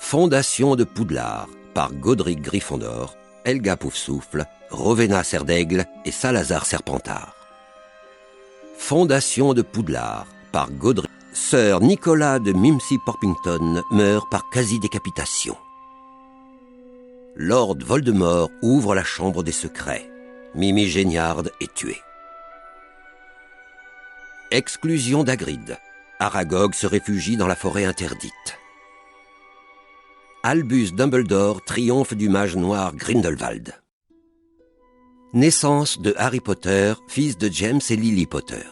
Fondation de Poudlard par Godric Gryffondor, Helga Poufsouffle, Rowena Serdaigle et Salazar Serpentard. Fondation de Poudlard par Godric. Sir Nicolas de Mimsy Porpington meurt par quasi-décapitation. Lord Voldemort ouvre la chambre des secrets. Mimi Géniard est tuée. Exclusion d'Hagrid. Aragog se réfugie dans la forêt interdite. Albus Dumbledore triomphe du mage noir Grindelwald. Naissance de Harry Potter, fils de James et Lily Potter.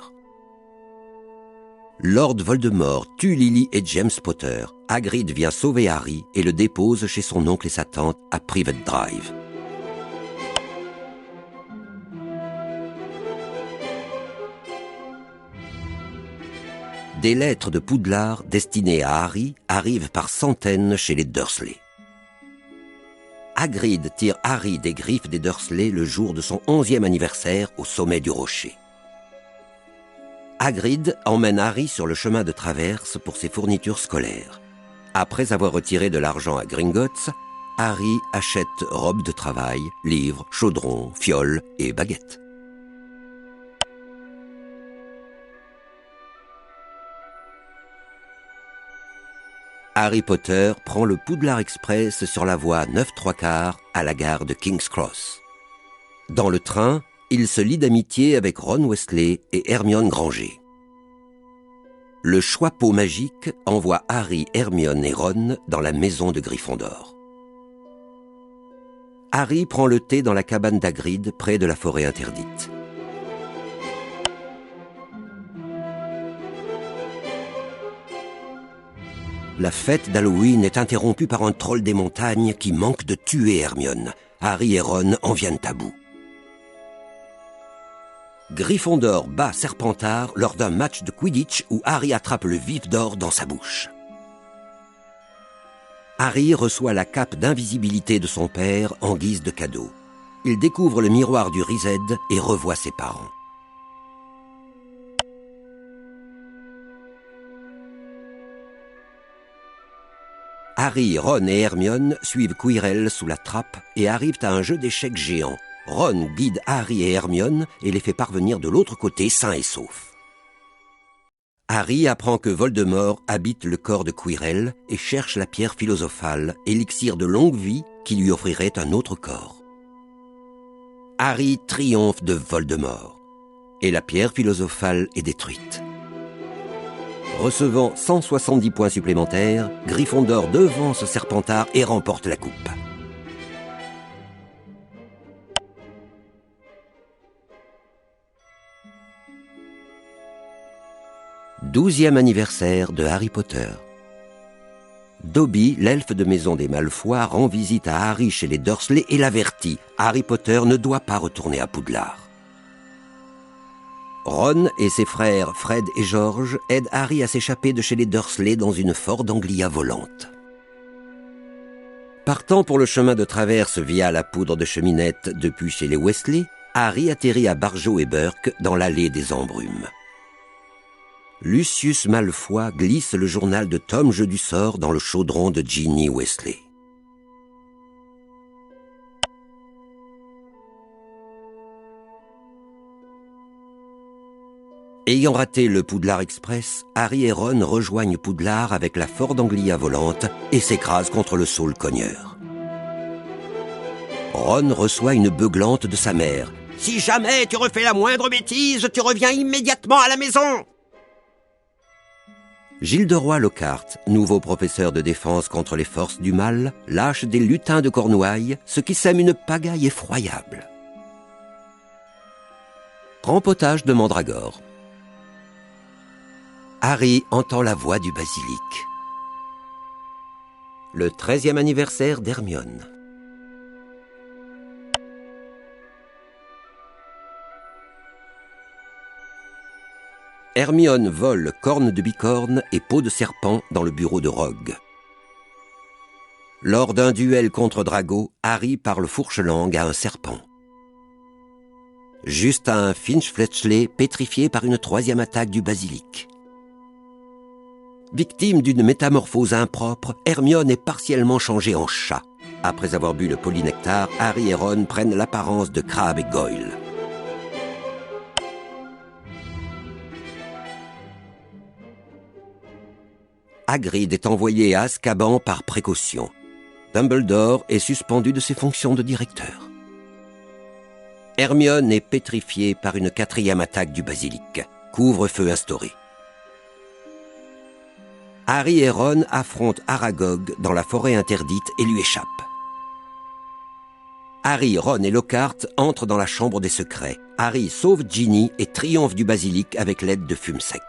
Lord Voldemort tue Lily et James Potter. Hagrid vient sauver Harry et le dépose chez son oncle et sa tante à Privet Drive. Des lettres de Poudlard destinées à Harry arrivent par centaines chez les Dursley. Hagrid tire Harry des griffes des Dursley le jour de son 11e anniversaire au sommet du rocher. Hagrid emmène Harry sur le chemin de traverse pour ses fournitures scolaires. Après avoir retiré de l'argent à Gringotts, Harry achète robes de travail, livres, chaudrons, fioles et baguettes. Harry Potter prend le Poudlard Express sur la voie 9¾ à la gare de King's Cross. Dans le train, il se lie d'amitié avec Ron Weasley et Hermione Granger. Le Choixpeau magique envoie Harry, Hermione et Ron dans la maison de Gryffondor. Harry prend le thé dans la cabane d'Hagrid près de la forêt interdite. La fête d'Halloween est interrompue par un troll des montagnes qui manque de tuer Hermione. Harry et Ron en viennent à bout. Gryffondor bat Serpentard lors d'un match de Quidditch où Harry attrape le vif d'or dans sa bouche. Harry reçoit la cape d'invisibilité de son père en guise de cadeau. Il découvre le miroir du Rized et revoit ses parents. Harry, Ron et Hermione suivent Quirrell sous la trappe et arrivent à un jeu d'échecs géant. Ron guide Harry et Hermione et les fait parvenir de l'autre côté sains et saufs. Harry apprend que Voldemort habite le corps de Quirrell et cherche la pierre philosophale, élixir de longue vie qui lui offrirait un autre corps. Harry triomphe de Voldemort et la pierre philosophale est détruite. Recevant 170 points supplémentaires, Gryffondor devance Serpentard et remporte la coupe. Douzième anniversaire de Harry Potter. Dobby, l'elfe de maison des Malfoy, rend visite à Harry chez les Dursley et l'avertit. Harry Potter ne doit pas retourner à Poudlard. Ron et ses frères Fred et George aident Harry à s'échapper de chez les Dursley dans une Ford Anglia volante. Partant pour le chemin de traverse via la poudre de cheminette depuis chez les Weasley, Harry atterrit à Barjow et Burke dans l'allée des embrumes. Lucius Malfoy glisse le journal de Tom Jeu du sort dans le chaudron de Ginny Weasley. Ayant raté le Poudlard Express, Harry et Ron rejoignent Poudlard avec la Ford Anglia volante et s'écrasent contre le saule cogneur. Ron reçoit une beuglante de sa mère. « Si jamais tu refais la moindre bêtise, tu reviens immédiatement à la maison !» Gilderoy Lockhart, nouveau professeur de défense contre les forces du mal, lâche des lutins de Cornouailles, ce qui sème une pagaille effroyable. Rempotage de Mandragore. Harry entend la voix du basilic. Le 13e anniversaire d'Hermione. Hermione vole corne de bicorne et peau de serpent dans le bureau de Rogue. Lors d'un duel contre Drago, Harry parle fourche-langue à un serpent. Justin Finch-Fletchley pétrifié par une 3e attaque du basilic. Victime d'une métamorphose impropre, Hermione est partiellement changée en chat. Après avoir bu le polynectar, Harry et Ron prennent l'apparence de Crabbe et Goyle. Hagrid est envoyé à Azkaban par précaution. Dumbledore est suspendu de ses fonctions de directeur. Hermione est pétrifiée par une 4e attaque du basilic. Couvre-feu instauré. Harry et Ron affrontent Aragog dans la forêt interdite et lui échappent. Harry, Ron et Lockhart entrent dans la chambre des secrets. Harry sauve Ginny et triomphe du basilic avec l'aide de Fumsec.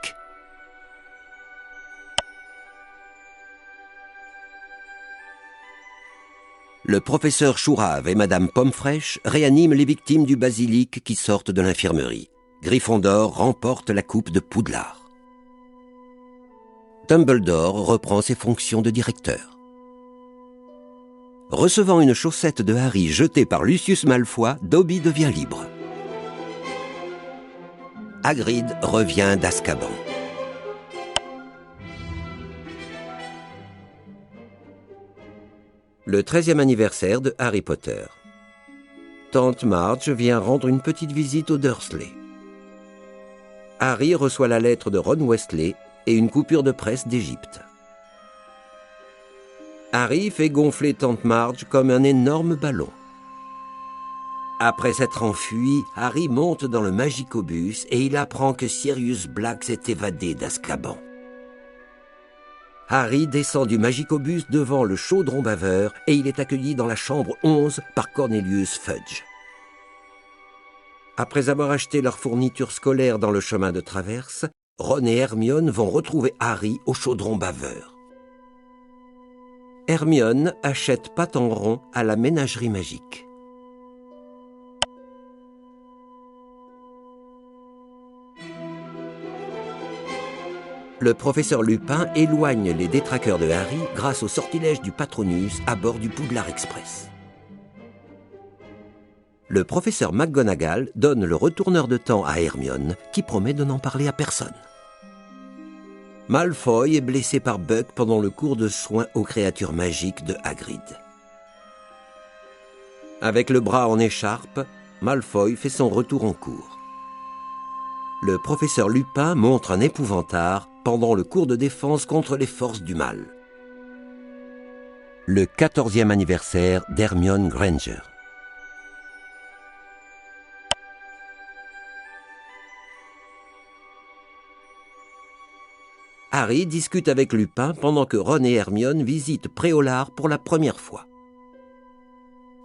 Le professeur Chourave et Madame Pommefraîche réaniment les victimes du basilic qui sortent de l'infirmerie. Gryffondor remporte la coupe de Poudlard. Dumbledore reprend ses fonctions de directeur. Recevant une chaussette de Harry jetée par Lucius Malfoy, Dobby devient libre. Hagrid revient d'Azkaban. Le 13e anniversaire de Harry Potter. Tante Marge vient rendre une petite visite aux Dursley. Harry reçoit la lettre de Ron Weasley et une coupure de presse d'Égypte. Harry fait gonfler Tante Marge comme un énorme ballon. Après s'être enfui, Harry monte dans le Magicobus et il apprend que Sirius Black s'est évadé d'Azkaban. Harry descend du Magicobus devant le chaudron baveur et il est accueilli dans la chambre 11 par Cornelius Fudge. Après avoir acheté leur fourniture scolaire dans le chemin de traverse, Ron et Hermione vont retrouver Harry au chaudron baveur. Hermione achète pâte en rond à la ménagerie magique. Le professeur Lupin éloigne les détraqueurs de Harry grâce au sortilège du Patronus à bord du Poudlard Express. Le professeur McGonagall donne le retourneur de temps à Hermione, qui promet de n'en parler à personne. Malfoy est blessé par Buck pendant le cours de soins aux créatures magiques de Hagrid. Avec le bras en écharpe, Malfoy fait son retour en cours. Le professeur Lupin montre un épouvantard pendant le cours de défense contre les forces du mal. Le 14e anniversaire d'Hermione Granger. Harry discute avec Lupin pendant que Ron et Hermione visitent Préolard pour la première fois.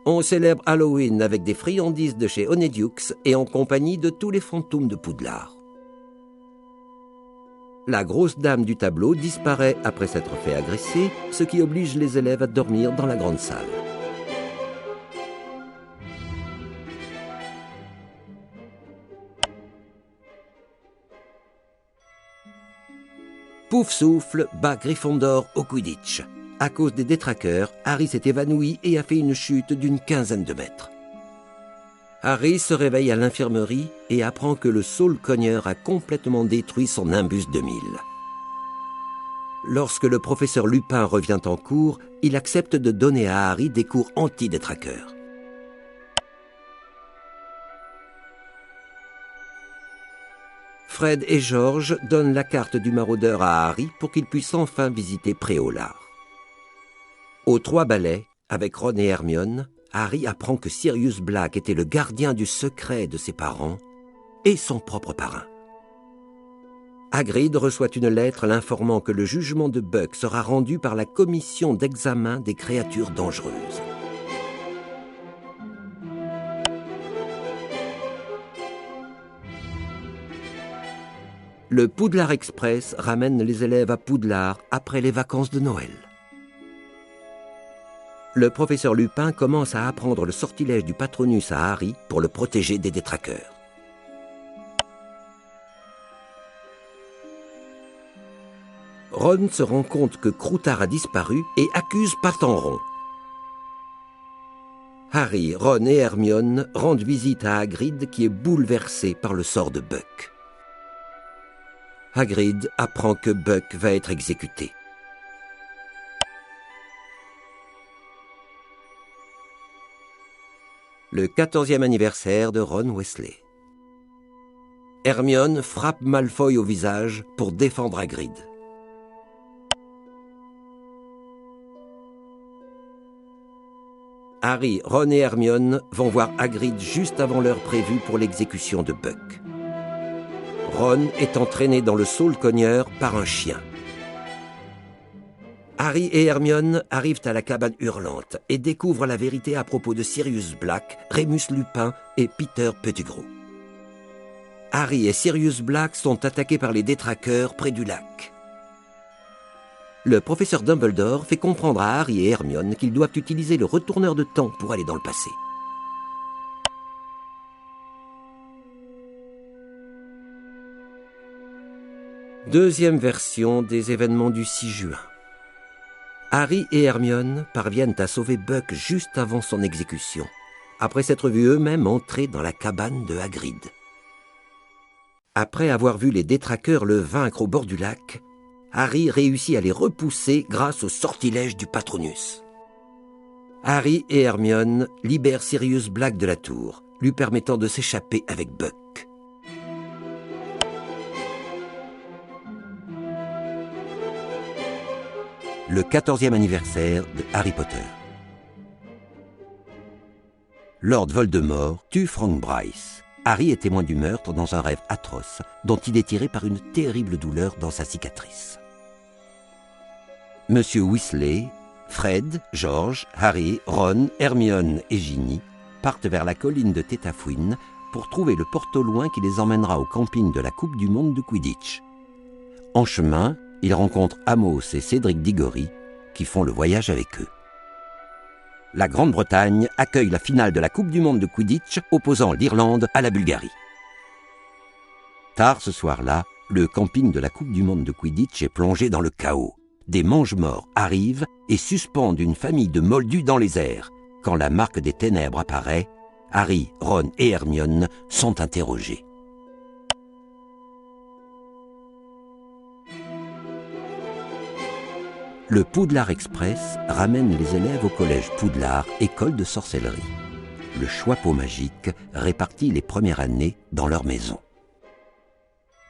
On célèbre Halloween avec des friandises de chez Honeyducks et en compagnie de tous les fantômes de Poudlard. La grosse dame du tableau disparaît après s'être fait agresser, ce qui oblige les élèves à dormir dans la grande salle. Poufsouffle bat Gryffondor au Quidditch. À cause des détraqueurs, Harry s'est évanoui et a fait une chute d'une 15aine de mètres. Harry se réveille à l'infirmerie et apprend que le saule-cogneur a complètement détruit son Nimbus 2000. Lorsque le professeur Lupin revient en cours, il accepte de donner à Harry des cours anti-détraqueurs. Fred et George donnent la carte du maraudeur à Harry pour qu'il puisse enfin visiter Préolard. Aux 3 balais, avec Ron et Hermione, Harry apprend que Sirius Black était le gardien du secret de ses parents et son propre parrain. Hagrid reçoit une lettre l'informant que le jugement de Buck sera rendu par la commission d'examen des créatures dangereuses. Le Poudlard Express ramène les élèves à Poudlard après les vacances de Noël. Le professeur Lupin commence à apprendre le sortilège du Patronus à Harry pour le protéger des détraqueurs. Ron se rend compte que Croutard a disparu et accuse Patenron. Harry, Ron et Hermione rendent visite à Hagrid qui est bouleversé par le sort de Buck. Hagrid apprend que Buck va être exécuté. Le 14e anniversaire de Ron Weasley. Hermione frappe Malfoy au visage pour défendre Hagrid. Harry, Ron et Hermione vont voir Hagrid juste avant l'heure prévue pour l'exécution de Buck. Ron est entraîné dans le saule-cogneur par un chien. Harry et Hermione arrivent à la cabane hurlante et découvrent la vérité à propos de Sirius Black, Remus Lupin et Peter Pettigrew. Harry et Sirius Black sont attaqués par les détraqueurs près du lac. Le professeur Dumbledore fait comprendre à Harry et Hermione qu'ils doivent utiliser le retourneur de temps pour aller dans le passé. Deuxième version des événements du 6 juin. Harry et Hermione parviennent à sauver Buck juste avant son exécution, après s'être vus eux-mêmes entrer dans la cabane de Hagrid. Après avoir vu les détraqueurs le vaincre au bord du lac, Harry réussit à les repousser grâce au sortilège du Patronus. Harry et Hermione libèrent Sirius Black de la tour, lui permettant de s'échapper avec Buck. Le 14e anniversaire de Harry Potter. Lord Voldemort tue Frank Bryce. Harry est témoin du meurtre dans un rêve atroce dont il est tiré par une terrible douleur dans sa cicatrice. Monsieur Weasley, Fred, George, Harry, Ron, Hermione et Ginny partent vers la colline de Tétafouine pour trouver le porte-au-loin qui les emmènera au camping de la Coupe du Monde de Quidditch. En chemin, ils rencontrent Amos et Cédric Diggory qui font le voyage avec eux. La Grande-Bretagne accueille la finale de la Coupe du Monde de Quidditch opposant l'Irlande à la Bulgarie. Tard ce soir-là, le camping de la Coupe du Monde de Quidditch est plongé dans le chaos. Des mange-morts arrivent et suspendent une famille de moldus dans les airs. Quand la marque des ténèbres apparaît, Harry, Ron et Hermione sont interrogés. Le Poudlard Express ramène les élèves au collège Poudlard, école de sorcellerie. Le Choixpeau magique répartit les premières années dans leur maison.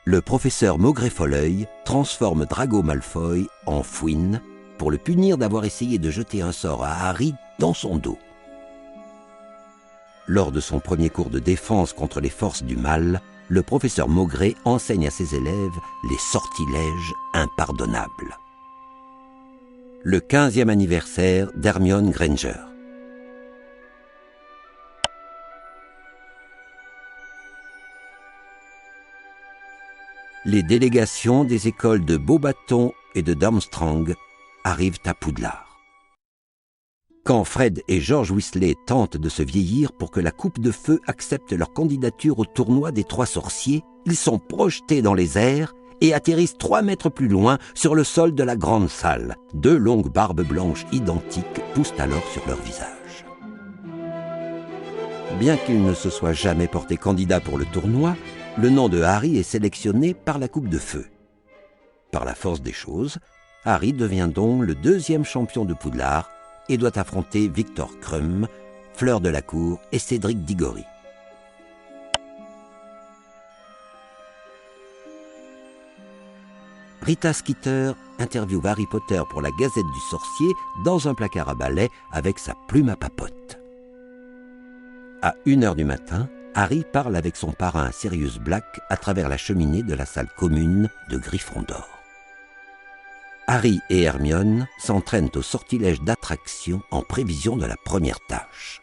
Le professeur Maugréfolleuil transforme Drago Malfoy en fouine pour le punir d'avoir essayé de jeter un sort à Harry dans son dos. Lors de son premier cours de défense contre les forces du mal, le professeur Maugré enseigne à ses élèves les sortilèges impardonnables. Le 15e anniversaire d'Hermione Granger. Les délégations des écoles de Beauxbatons et de Durmstrang arrivent à Poudlard. Quand Fred et George Weasley tentent de se vieillir pour que la Coupe de Feu accepte leur candidature au tournoi des 3 sorciers, ils sont projetés dans les airs et atterrissent 3 mètres plus loin sur le sol de la grande salle. 2 longues barbes blanches identiques poussent alors sur leur visage. Bien qu'il ne se soit jamais porté candidat pour le tournoi, le nom de Harry est sélectionné par la Coupe de Feu. Par la force des choses, Harry devient donc le 2e champion de Poudlard et doit affronter Victor Krum, Fleur de la Cour et Cédric Diggory. Rita Skeeter interviewe Harry Potter pour la Gazette du Sorcier dans un placard à balai avec sa plume à papote. À 1h du matin, Harry parle avec son parrain Sirius Black à travers la cheminée de la salle commune de Gryffondor. Harry et Hermione s'entraînent au sortilège d'attraction en prévision de la première tâche.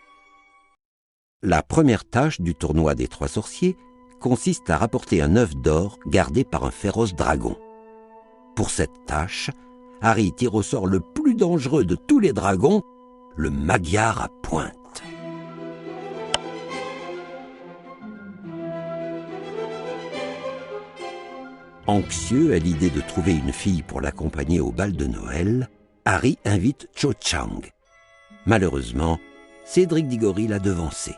La première tâche du tournoi des 3 sorciers consiste à rapporter un œuf d'or gardé par un féroce dragon. Pour cette tâche, Harry tire au sort le plus dangereux de tous les dragons, le Magyar à pointe. Anxieux à l'idée de trouver une fille pour l'accompagner au bal de Noël, Harry invite Cho Chang. Malheureusement, Cédric Diggory l'a devancé.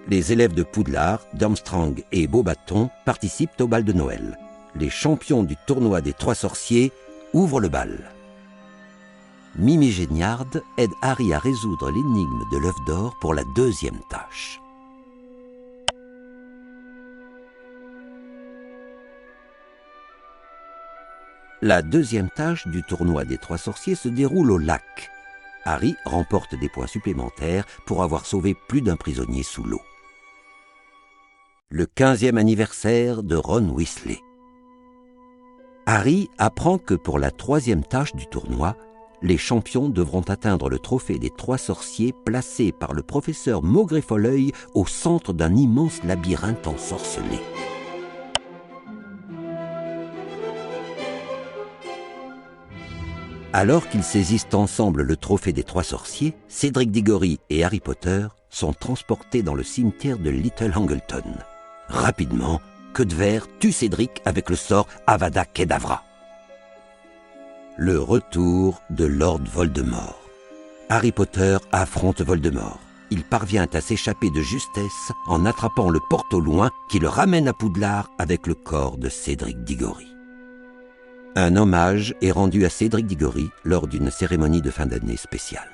Les élèves de Poudlard, Durmstrang et Beauxbatons participent au bal de Noël. les champions du tournoi des 3 sorciers ouvrent le bal. Mimi Géniard aide Harry à résoudre l'énigme de l'œuf d'or pour la 2e tâche. La 2e tâche du tournoi des 3 sorciers se déroule au lac. Harry remporte des points supplémentaires pour avoir sauvé plus d'un prisonnier sous l'eau. Le 15e anniversaire de Ron Weasley. Harry apprend que pour la 3e tâche du tournoi, les champions devront atteindre le trophée des 3 sorciers placé par le professeur Maugréfoleuil au centre d'un immense labyrinthe ensorcelé. Alors qu'ils saisissent ensemble le trophée des 3 sorciers, Cédric Diggory et Harry Potter sont transportés dans le cimetière de Little Angleton. Rapidement, Queue de Verre tue Cédric avec le sort Avada Kedavra. Le retour de Lord Voldemort. Harry Potter affronte Voldemort. Il parvient à s'échapper de justesse en attrapant le porte au loin qui le ramène à Poudlard avec le corps de Cédric Diggory. Un hommage est rendu à Cédric Diggory lors d'une cérémonie de fin d'année spéciale.